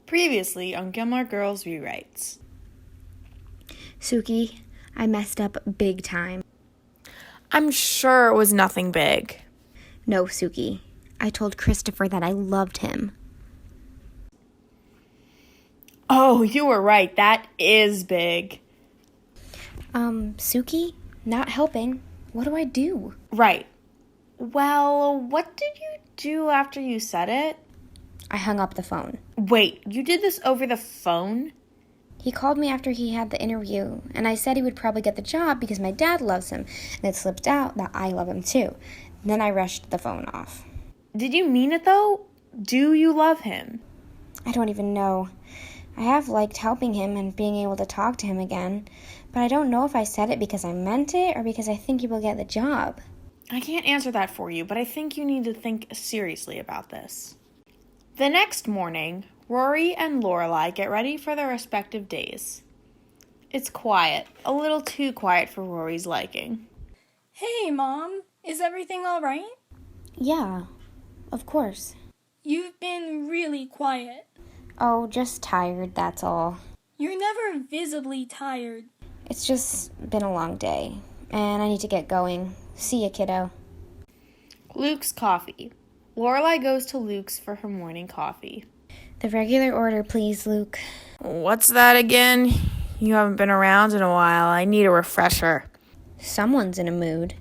Previously on Gilmore Girls Rewrites. Suki, I messed up big time. I'm sure it was nothing big. No, Suki. I told Christopher that I loved him. Oh, you were right. That is big. Suki? Not helping. What do I do? Right. Well, what did you do after you said it? I hung up the phone. Wait, you did this over the phone? He called me after he had the interview, and I said he would probably get the job because my dad loves him, and it slipped out that I love him too. Then I rushed the phone off. Did you mean it, though? Do you love him? I don't even know. I have liked helping him and being able to talk to him again, but I don't know if I said it because I meant it or because I think he will get the job. I can't answer that for you, but I think you need to think seriously about this. The next morning, Rory and Lorelai get ready for their respective days. It's quiet, a little too quiet for Rory's liking. Hey, Mom, is everything all right? Yeah, of course. You've been really quiet. Oh, just tired, that's all. You're never visibly tired. It's just been a long day, and I need to get going. See ya, kiddo. Luke's coffee. Lorelai goes to Luke's for her morning coffee. The regular order, please, Luke. What's that again? You haven't been around in a while. I need a refresher. Someone's in a mood.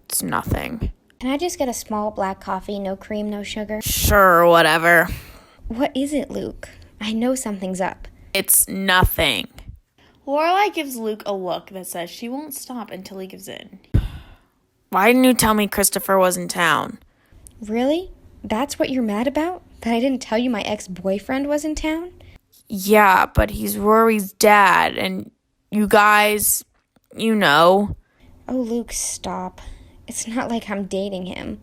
It's nothing. Can I just get a small black coffee, no cream, no sugar? Sure, whatever. What is it, Luke? I know something's up. It's nothing. Lorelai gives Luke a look that says she won't stop until he gives in. Why didn't you tell me Christopher was in town? Really? That's what you're mad about? That I didn't tell you my ex-boyfriend was in town? Yeah, but he's Rory's dad, and you guys, you know. Oh, Luke, stop. It's not like I'm dating him.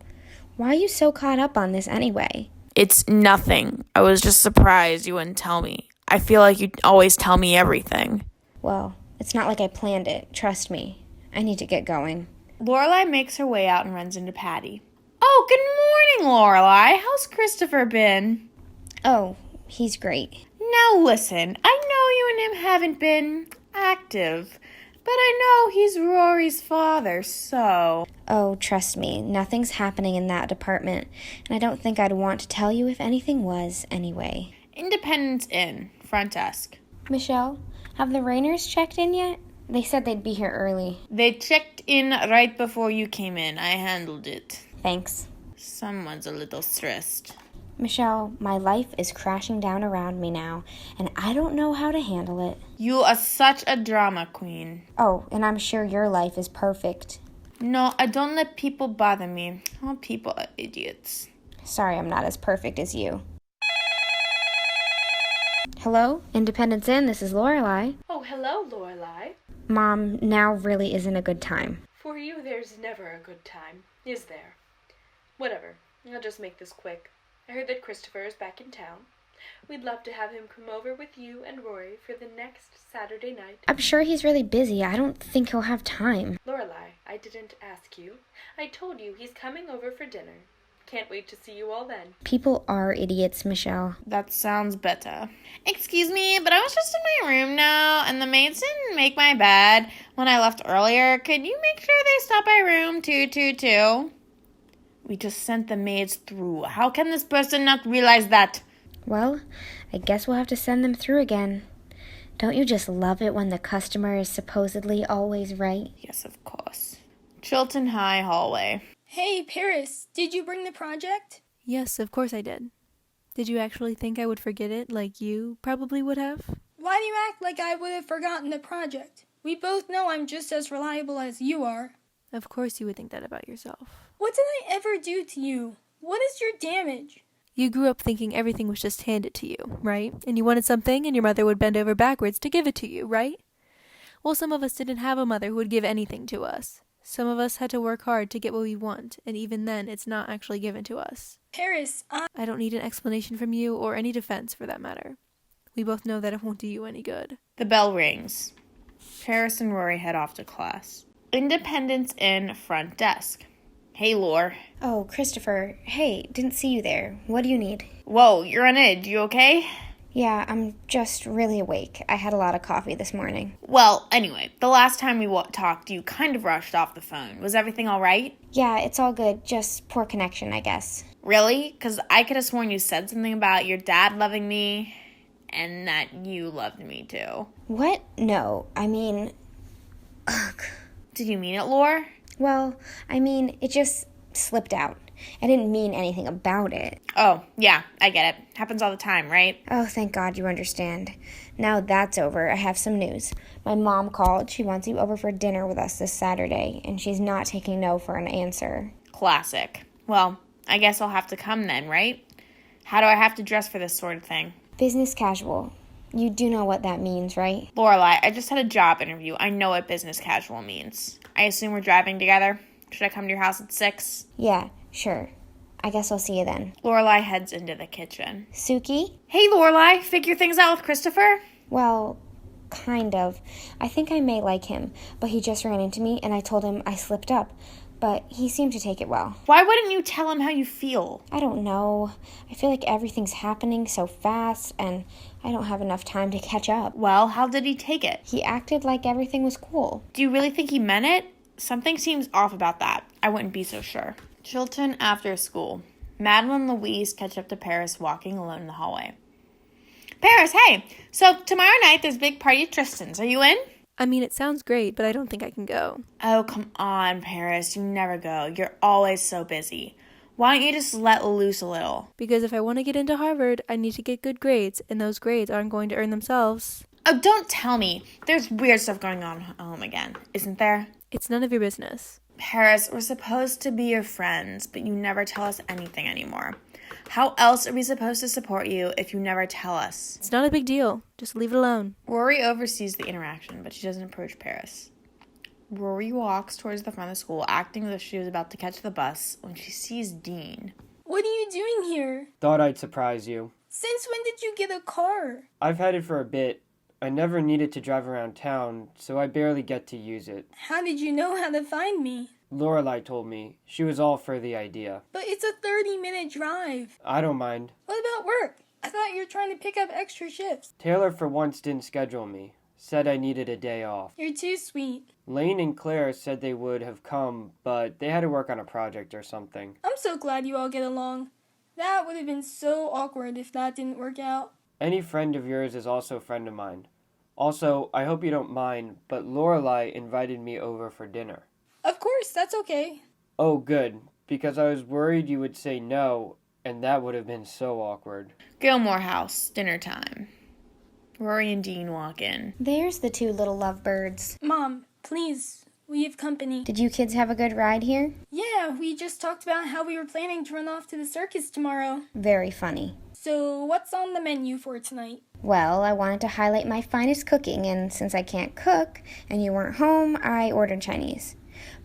Why are you so caught up on this anyway? It's nothing. I was just surprised you wouldn't tell me. I feel like you always tell me everything. Well, it's not like I planned it. Trust me. I need to get going. Lorelai makes her way out and runs into Patty. Oh, good morning, Lorelai. How's Christopher been? Oh, he's great. Now listen, I know you and him haven't been active, but I know he's Rory's father, so... Oh, trust me, nothing's happening in that department, and I don't think I'd want to tell you if anything was, anyway. Independence Inn, front desk. Michelle, have the Rainers checked in yet? They said they'd be here early. They checked in right before you came in. I handled it. Thanks. Someone's a little stressed. Michelle, my life is crashing down around me now, and I don't know how to handle it. You are such a drama queen. Oh, and I'm sure your life is perfect. No, I don't let people bother me. All people are idiots. Sorry I'm not as perfect as you. Hello, Independence Inn, this is Lorelai. Oh, hello, Lorelai. Mom, now really isn't a good time. For you, there's never a good time, is there? Whatever, I'll just make this quick. I heard that Christopher is back in town. We'd love to have him come over with you and Rory for the next Saturday night. I'm sure he's really busy. I don't think he'll have time. Lorelai, I didn't ask you. I told you he's coming over for dinner. Can't wait to see you all then. People are idiots, Michelle. That sounds better. Excuse me, but I was just in my room now, and the maids didn't make my bed when I left earlier. Could you make sure they stop by room 222? We just sent the maids through. How can this person not realize that? Well, I guess we'll have to send them through again. Don't you just love it when the customer is supposedly always right? Yes, of course. Chilton High hallway. Hey, Paris, did you bring the project? Yes, of course I did. Did you actually think I would forget it like you probably would have? Why do you act like I would have forgotten the project? We both know I'm just as reliable as you are. Of course you would think that about yourself. What did I ever do to you? What is your damage? You grew up thinking everything was just handed to you, right? And you wanted something and your mother would bend over backwards to give it to you, right? Well, some of us didn't have a mother who would give anything to us. Some of us had to work hard to get what we want, and even then, it's not actually given to us. Paris, I don't need an explanation from you, or any defense for that matter. We both know that it won't do you any good. The bell rings. Paris and Rory head off to class. Independence Inn front desk. Hey, Lore. Oh, Christopher. Hey, didn't see you there. What do you need? Whoa, you're on edge. You okay? Yeah, I'm just really awake. I had a lot of coffee this morning. Well, anyway, the last time we talked, you kind of rushed off the phone. Was everything all right? Yeah, it's all good. Just poor connection, I guess. Really? Because I could have sworn you said something about your dad loving me and that you loved me too. What? No, I mean... Ugh. Did you mean it, Lore? Well, I mean, it just slipped out. I didn't mean anything about it. Oh, yeah, I get it. Happens all the time, right? Oh, thank God you understand. Now that's over, I have some news. My mom called. She wants you over for dinner with us this Saturday, and she's not taking no for an answer. Classic. Well, I guess I'll have to come then, right? How do I have to dress for this sort of thing? Business casual. You do know what that means, right? Lorelai, I just had a job interview. I know what business casual means. I assume we're driving together? Should I come to your house at 6? Yeah, sure. I guess I'll see you then. Lorelai heads into the kitchen. Suki? Hey, Lorelai, figure things out with Christopher? Well, kind of. I think I may like him, but he just ran into me and I told him I slipped up. But he seemed to take it well. Why wouldn't you tell him how you feel? I don't know. I feel like everything's happening so fast and I don't have enough time to catch up. Well, how did he take it? He acted like everything was cool. Do you really think he meant it? Something seems off about that. I wouldn't be so sure. Chilton after school. Madeline and Louise catch up to Paris walking alone in the hallway. Paris, hey! So tomorrow night there's a big party at Tristan's. Are you in? I mean, it sounds great, but I don't think I can go. Oh, come on, Paris. You never go. You're always so busy. Why don't you just let loose a little? Because if I want to get into Harvard, I need to get good grades, and those grades aren't going to earn themselves. Oh, don't tell me. There's weird stuff going on at home again, isn't there? It's none of your business. Paris, we're supposed to be your friends, but you never tell us anything anymore. How else are we supposed to support you if you never tell us? It's not a big deal. Just leave it alone. Rory oversees the interaction, but she doesn't approach Paris. Rory walks towards the front of the school, acting as if she was about to catch the bus, when she sees Dean. What are you doing here? Thought I'd surprise you. Since when did you get a car? I've had it for a bit. I never needed to drive around town, so I barely get to use it. How did you know how to find me? Lorelai told me. She was all for the idea. But it's a 30-minute drive. I don't mind. What about work? I thought you were trying to pick up extra shifts. Taylor for once didn't schedule me. Said I needed a day off. You're too sweet. Lane and Claire said they would have come, but they had to work on a project or something. I'm so glad you all get along. That would have been so awkward if that didn't work out. Any friend of yours is also a friend of mine. Also, I hope you don't mind, but Lorelai invited me over for dinner. Of course, that's okay. Oh, good, because I was worried you would say no, and that would have been so awkward. Gilmore house, dinner time. Rory and Dean walk in. There's the two little lovebirds. Mom, please, we have company. Did you kids have a good ride here? Yeah, we just talked about how we were planning to run off to the circus tomorrow. Very funny. So, what's on the menu for tonight? Well, I wanted to highlight my finest cooking, and since I can't cook and you weren't home, I ordered Chinese.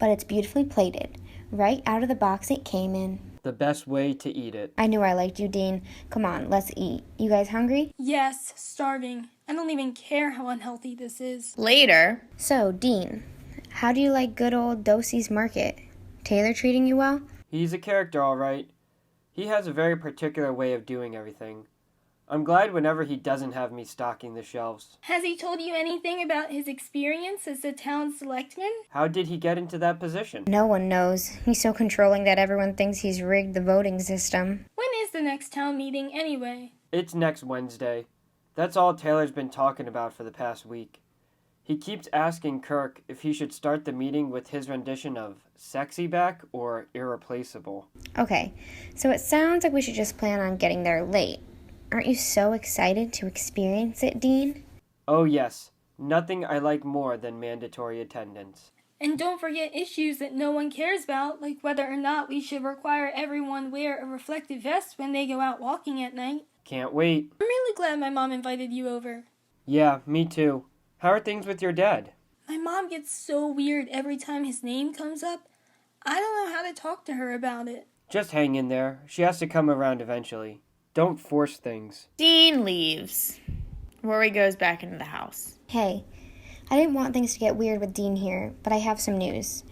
But it's beautifully plated. Right out of the box it came in. The best way to eat it. I knew I liked you, Dean. Come on, let's eat. You guys hungry? Yes, starving. I don't even care how unhealthy this is. Later. So, Dean, how do you like good old Dosey's Market? Taylor treating you well? He's a character, all right. He has a very particular way of doing everything. I'm glad whenever he doesn't have me stocking the shelves. Has he told you anything about his experience as the town selectman? How did he get into that position? No one knows. He's so controlling that everyone thinks he's rigged the voting system. When is the next town meeting anyway? It's next Wednesday. That's all Taylor's been talking about for the past week. He keeps asking Kirk if he should start the meeting with his rendition of Sexy Back or Irreplaceable. Okay, so it sounds like we should just plan on getting there late. Aren't you so excited to experience it, Dean? Oh yes, nothing I like more than mandatory attendance. And don't forget issues that no one cares about, like whether or not we should require everyone wear a reflective vest when they go out walking at night. Can't wait. I'm really glad my mom invited you over. Yeah, me too. How are things with your dad? My mom gets so weird every time his name comes up. I don't know how to talk to her about it. Just hang in there. She has to come around eventually. Don't force things. Dean leaves. Rory goes back into the house. Hey, I didn't want things to get weird with Dean here, but I have some news.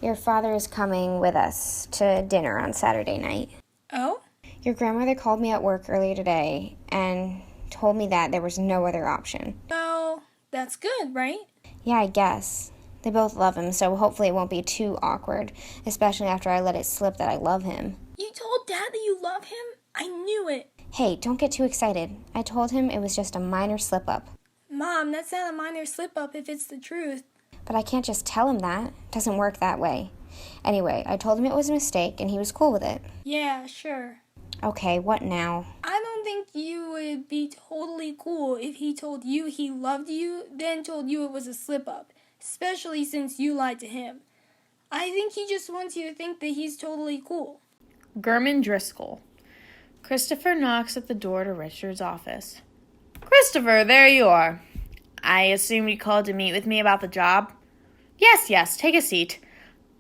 Your father is coming with us to dinner on Saturday night. Oh? Your grandmother called me at work earlier today, and told me that there was no other option. Well, that's good, right? Yeah, I guess. They both love him, so hopefully it won't be too awkward, especially after I let it slip that I love him. You told Dad that you love him? I knew it. Hey, don't get too excited. I told him it was just a minor slip-up. Mom, that's not a minor slip-up if it's the truth. But I can't just tell him that. It doesn't work that way. Anyway, I told him it was a mistake, and he was cool with it. Yeah, sure. Okay, what now? I don't think you would be totally cool if he told you he loved you, then told you it was a slip-up, especially since you lied to him. I think he just wants you to think that he's totally cool. Gurman Driscoll. Christopher knocks at the door to Richard's office. Christopher, there you are. I assume you called to meet with me about the job? Yes, take a seat.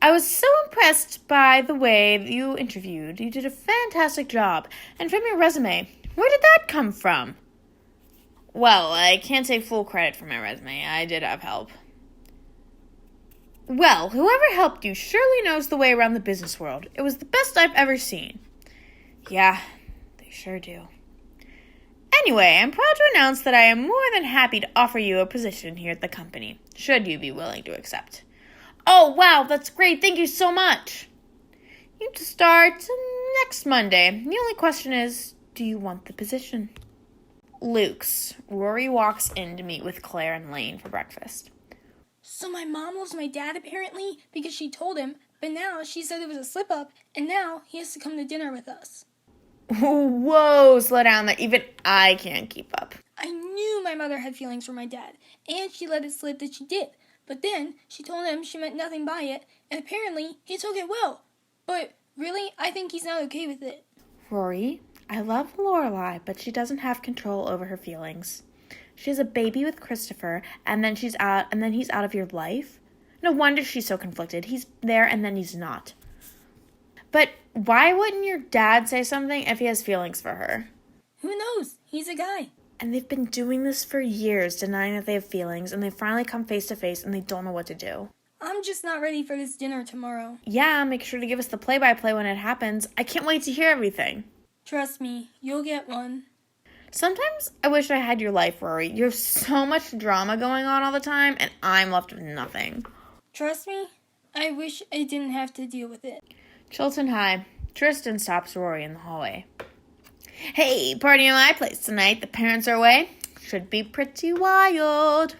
I was so impressed by the way that you interviewed. You did a fantastic job. And from your resume, where did that come from? Well, I can't take full credit for my resume. I did have help. Well, whoever helped you surely knows the way around the business world. It was the best I've ever seen. Yeah, they sure do. Anyway, I'm proud to announce that I am more than happy to offer you a position here at the company, should you be willing to accept. Oh, wow, that's great. Thank you so much. You have to start next Monday. The only question is, do you want the position? Luke's. Rory walks in to meet with Claire and Lane for breakfast. So my mom loves my dad apparently because she told him, but now she said it was a slip-up, and now he has to come to dinner with us. Whoa, slow down. That even I can't keep up. I knew my mother had feelings for my dad, and she let it slip that she did. But then she told him she meant nothing by it, and apparently he took it well. But really, I think he's not okay with it. Rory, I love Lorelai, but she doesn't have control over her feelings. She has a baby with Christopher, and then he's out of your life. No wonder she's so conflicted. He's there, and then he's not. But why wouldn't your dad say something if he has feelings for her? Who knows? He's a guy. And they've been doing this for years, denying that they have feelings, and they finally come face to face, and they don't know what to do. I'm just not ready for this dinner tomorrow. Yeah, make sure to give us the play-by-play when it happens. I can't wait to hear everything. Trust me, you'll get one. Sometimes I wish I had your life, Rory. You have so much drama going on all the time, and I'm left with nothing. Trust me, I wish I didn't have to deal with it. Chilton High. Tristan stops Rory in the hallway. Hey, party at my place tonight. The parents are away. Should be pretty wild.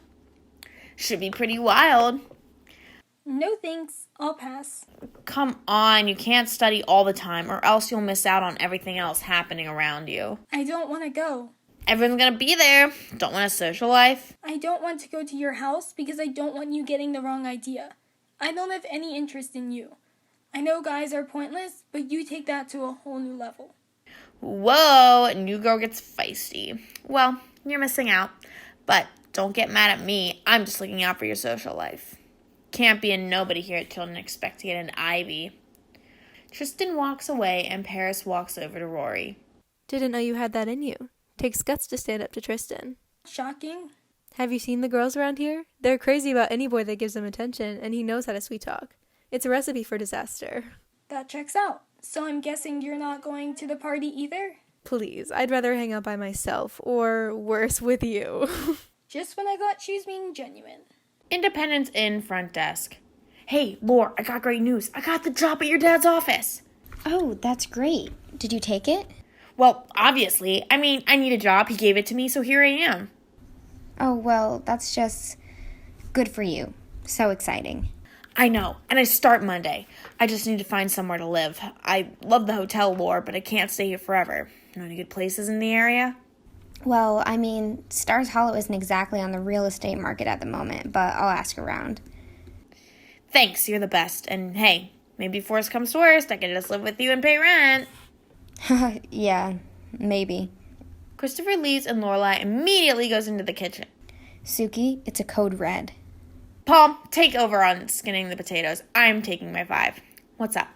No thanks, I'll pass. Come on, you can't study all the time, or else you'll miss out on everything else happening around you. I don't want to go. Everyone's gonna be there. Don't want a social life? I don't want to go to your house because I don't want you getting the wrong idea. I don't have any interest in you. I know guys are pointless, but you take that to a whole new level. Whoa, new girl gets feisty. Well, you're missing out. But don't get mad at me. I'm just looking out for your social life. Can't be a nobody here at Tilden and expect to get an Ivy. Tristan walks away and Paris walks over to Rory. Didn't know you had that in you. Takes guts to stand up to Tristan. Shocking. Have you seen the girls around here? They're crazy about any boy that gives them attention, and he knows how to sweet talk. It's a recipe for disaster. That checks out. So I'm guessing you're not going to the party either? Please, I'd rather hang out by myself, or worse, with you. Just when I thought she was being genuine. Independence Inn front desk. Hey, Lore, I got great news. I got the job at your dad's office. Oh, that's great. Did you take it? Well, obviously. I mean, I need a job. He gave it to me, so here I am. Oh, well, that's just good for you. So exciting. I know, and I start Monday. I just need to find somewhere to live. I love the hotel, Lore, but I can't stay here forever. Know any good places in the area? Well, I mean, Stars Hollow isn't exactly on the real estate market at the moment, but I'll ask around. Thanks, you're the best. And hey, maybe if worst comes to worst, I can just live with you and pay rent. Yeah, maybe. Christopher leaves and Lorelai immediately goes into the kitchen. Suki, it's a code red. Paul, take over on skinning the potatoes. I'm taking my 5. What's up?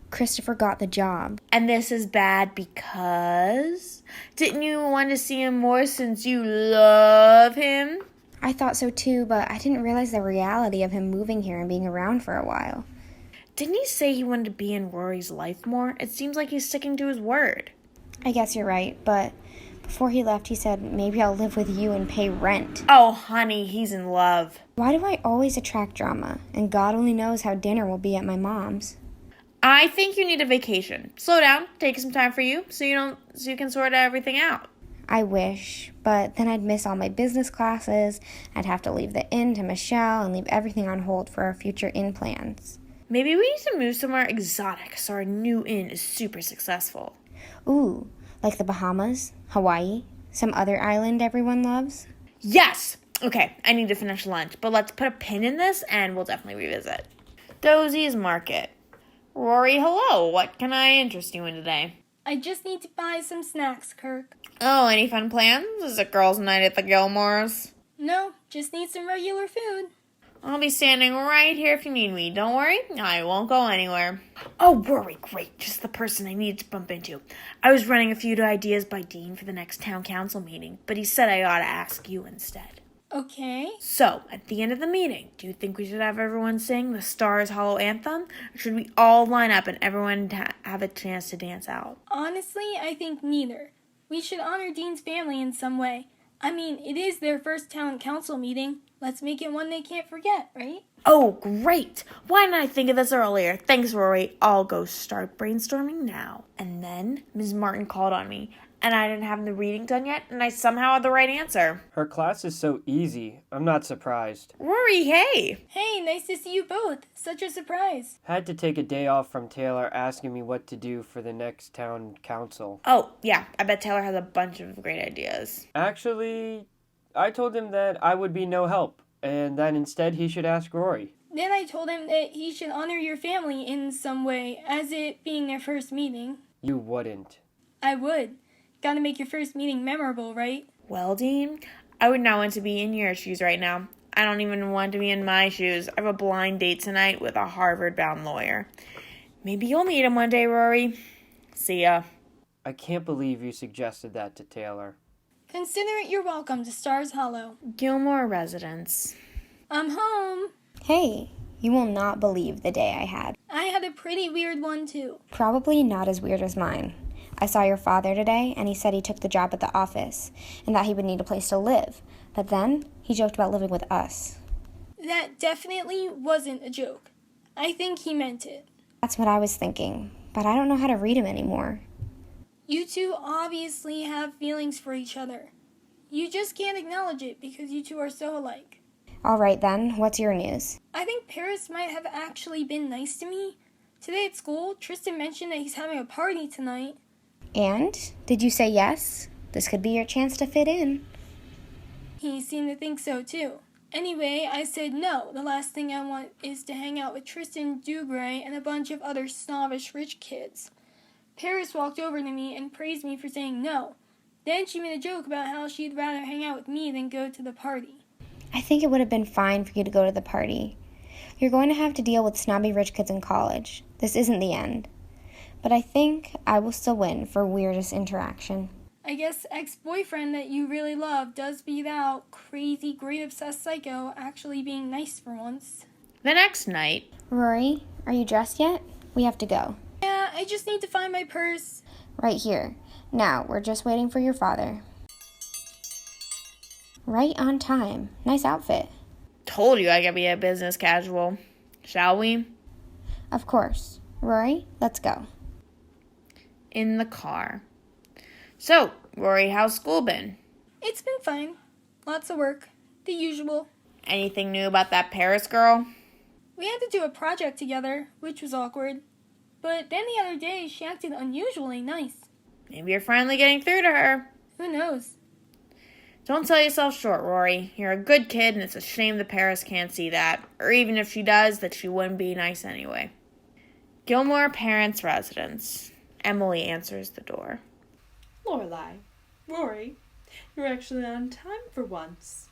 Christopher got the job. And this is bad because? Didn't you want to see him more since you love him? I thought so too, but I didn't realize the reality of him moving here and being around for a while. Didn't he say he wanted to be in Rory's life more? It seems like he's sticking to his word. I guess you're right, but Before he left, he said, maybe I'll live with you and pay rent. Oh, honey, he's in love. Why do I always attract drama? And God only knows how dinner will be at my mom's. I think you need a vacation. Slow down, take some time for you, so you can sort everything out. I wish, but then I'd miss all my business classes. I'd have to leave the inn to Michelle and leave everything on hold for our future inn plans. Maybe we need to move somewhere exotic so our new inn is super successful. Ooh, like the Bahamas, Hawaii, some other island everyone loves. Yes! Okay, I need to finish lunch, but let's put a pin in this and we'll definitely revisit. Dosie's Market. Rory, hello. What can I interest you in today? I just need to buy some snacks, Kirk. Oh, any fun plans? Is it girls' night at the Gilmores? No, just need some regular food. I'll be standing right here if you need me. Don't worry, I won't go anywhere. Oh, Rory, great. Just the person I needed to bump into. I was running a few ideas by Dean for the next town council meeting, but he said I ought to ask you instead. Okay. So, at the end of the meeting, do you think we should have everyone sing the Stars Hollow anthem? Or should we all line up and everyone have a chance to dance out? Honestly, I think neither. We should honor Dean's family in some way. I mean, it is their first town council meeting. Let's make it one they can't forget, right? Oh, great! Why didn't I think of this earlier? Thanks, Rory. I'll go start brainstorming now. And then Ms. Martin called on me, and I didn't have the reading done yet, and I somehow had the right answer. Her class is so easy. I'm not surprised. Rory, hey! Hey, nice to see you both. Such a surprise. Had to take a day off from Taylor asking me what to do for the next town council. Oh, yeah, I bet Taylor has a bunch of great ideas. Actually, I told him that I would be no help, and that instead he should ask Rory. Then I told him that he should honor your family in some way, as it being their first meeting. You wouldn't. I would. Gotta make your first meeting memorable, right? Well, Dean, I would not want to be in your shoes right now. I don't even want to be in my shoes. I have a blind date tonight with a Harvard-bound lawyer. Maybe you'll meet him one day, Rory. See ya. I can't believe you suggested that to Taylor. Consider it you're welcome to Stars Hollow. Gilmore residence. I'm home. Hey, you will not believe the day I had. I had a pretty weird one, too. Probably not as weird as mine. I saw your father today, and he said he took the job at the office, and that he would need a place to live. But then, he joked about living with us. That definitely wasn't a joke. I think he meant it. That's what I was thinking, but I don't know how to read him anymore. You two obviously have feelings for each other. You just can't acknowledge it because you two are so alike. All right then, what's your news? I think Paris might have actually been nice to me. Today at school, Tristan mentioned that he's having a party tonight. And? Did you say yes? This could be your chance to fit in. He seemed to think so too. Anyway, I said no. The last thing I want is to hang out with Tristan Dugray and a bunch of other snobbish rich kids. Paris walked over to me and praised me for saying no. Then she made a joke about how she'd rather hang out with me than go to the party. I think it would have been fine for you to go to the party. You're going to have to deal with snobby rich kids in college. This isn't the end. But I think I will still win for weirdest interaction. I guess ex-boyfriend that you really love does beat out crazy, great obsessed psycho actually being nice for once. The next night. Rory, are you dressed yet? We have to go. Yeah, I just need to find my purse. Right here. Now, we're just waiting for your father. Right on time. Nice outfit. Told you I could be a business casual. Shall we? Of course. Rory, let's go. In the car. So, Rory, how's school been? It's been fine. Lots of work. The usual. Anything new about that Paris girl? We had to do a project together, which was awkward. But then the other day, she acted unusually nice. Maybe you're finally getting through to her. Who knows? Don't sell yourself short, Rory. You're a good kid, and it's a shame that Paris can't see that. Or even if she does, that she wouldn't be nice anyway. Gilmore parents' residence. Emily answers the door. Lorelai, Rory, you're actually on time for once.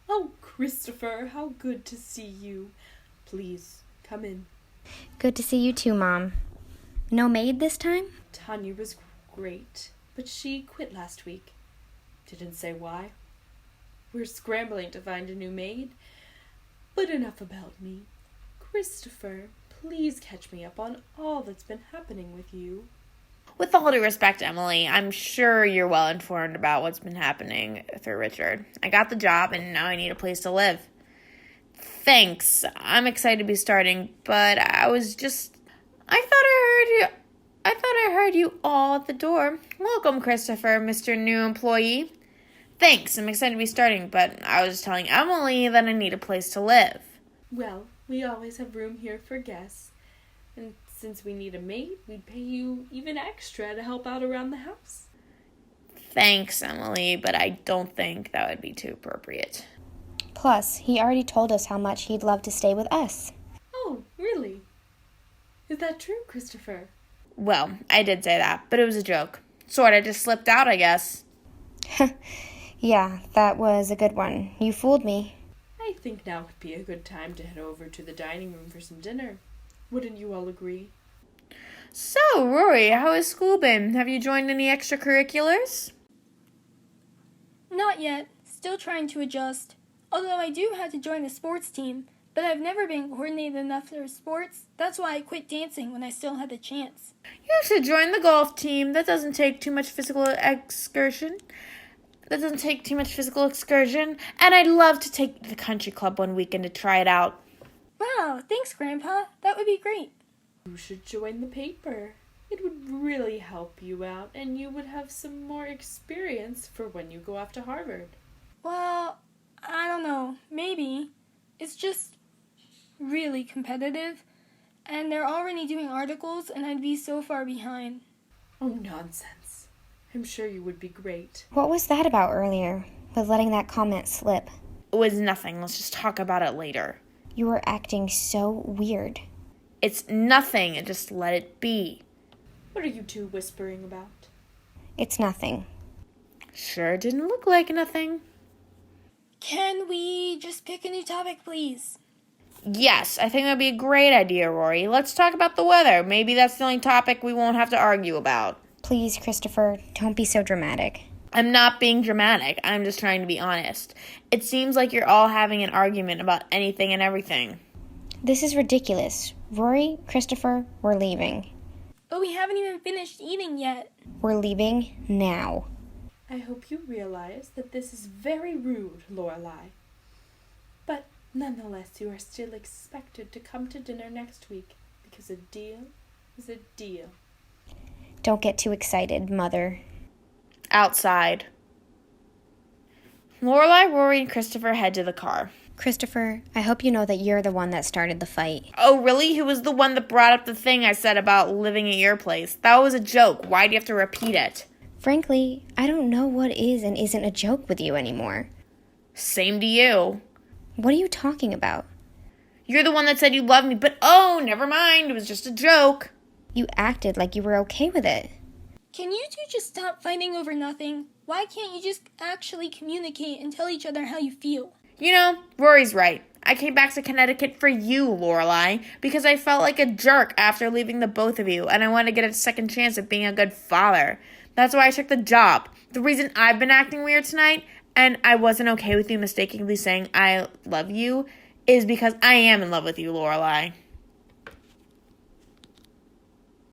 Oh, Christopher, how good to see you. Please, come in. Good to see you too, Mom. No maid this time? Tanya was great, but she quit last week. Didn't say why. We're scrambling to find a new maid. But enough about me. Christopher, please catch me up on all that's been happening with you. With all due respect, Emily, I'm sure you're well informed about what's been happening through Richard. I got the job, and now I need a place to live. Thanks. I'm excited to be starting, but I thought I heard you all at the door. Welcome, Christopher, Mr. New Employee. Thanks. I'm excited to be starting, but I was just telling Emily that I need a place to live. Well, we always have room here for guests. And since we need a maid, we'd pay you even extra to help out around the house. Thanks, Emily, but I don't think that would be too appropriate. Plus, he already told us how much he'd love to stay with us. Oh, really? Is that true, Christopher? Well, I did say that, but it was a joke. Sorta just slipped out, I guess. Yeah, that was a good one. You fooled me. I think now would be a good time to head over to the dining room for some dinner. Wouldn't you all agree? So, Rory, how has school been? Have you joined any extracurriculars? Not yet. Still trying to adjust. Although I do have to join the sports team, but I've never been coordinated enough for sports. That's why I quit dancing when I still had the chance. You should join the golf team. That doesn't take too much physical excursion. And I'd love to take the country club one weekend to try it out. Wow, thanks, Grandpa. That would be great. You should join the paper. It would really help you out, and you would have some more experience for when you go off to Harvard. Well, I don't know. Maybe. It's just really competitive, and they're already doing articles, and I'd be so far behind. Oh, nonsense. I'm sure you would be great. What was that about earlier, with letting that comment slip? It was nothing. Let's just talk about it later. You were acting so weird. It's nothing. Just let it be. What are you two whispering about? It's nothing. Sure didn't look like nothing. Can we just pick a new topic, please? Yes, I think that'd be a great idea, Rory. Let's talk about the weather. Maybe that's the only topic we won't have to argue about. Please, Christopher, don't be so dramatic. I'm not being dramatic. I'm just trying to be honest. It seems like you're all having an argument about anything and everything. This is ridiculous. Rory, Christopher, we're leaving. But we haven't even finished eating yet. We're leaving now. I hope you realize that this is very rude, Lorelai. But nonetheless, you are still expected to come to dinner next week, because a deal is a deal. Don't get too excited, Mother. Outside. Lorelai, Rory, and Christopher head to the car. Christopher, I hope you know that you're the one that started the fight. Oh, really? Who was the one that brought up the thing I said about living at your place? That was a joke. Why do you have to repeat it? Frankly, I don't know what is and isn't a joke with you anymore. Same to you. What are you talking about? You're the one that said you love me, but oh, never mind. It was just a joke. You acted like you were okay with it. Can you two just stop fighting over nothing? Why can't you just actually communicate and tell each other how you feel? You know, Rory's right. I came back to Connecticut for you, Lorelai, because I felt like a jerk after leaving the both of you, and I wanted to get a second chance at being a good father. That's why I took the job. The reason I've been acting weird tonight, and I wasn't okay with you mistakenly saying I love you, is because I am in love with you, Lorelai.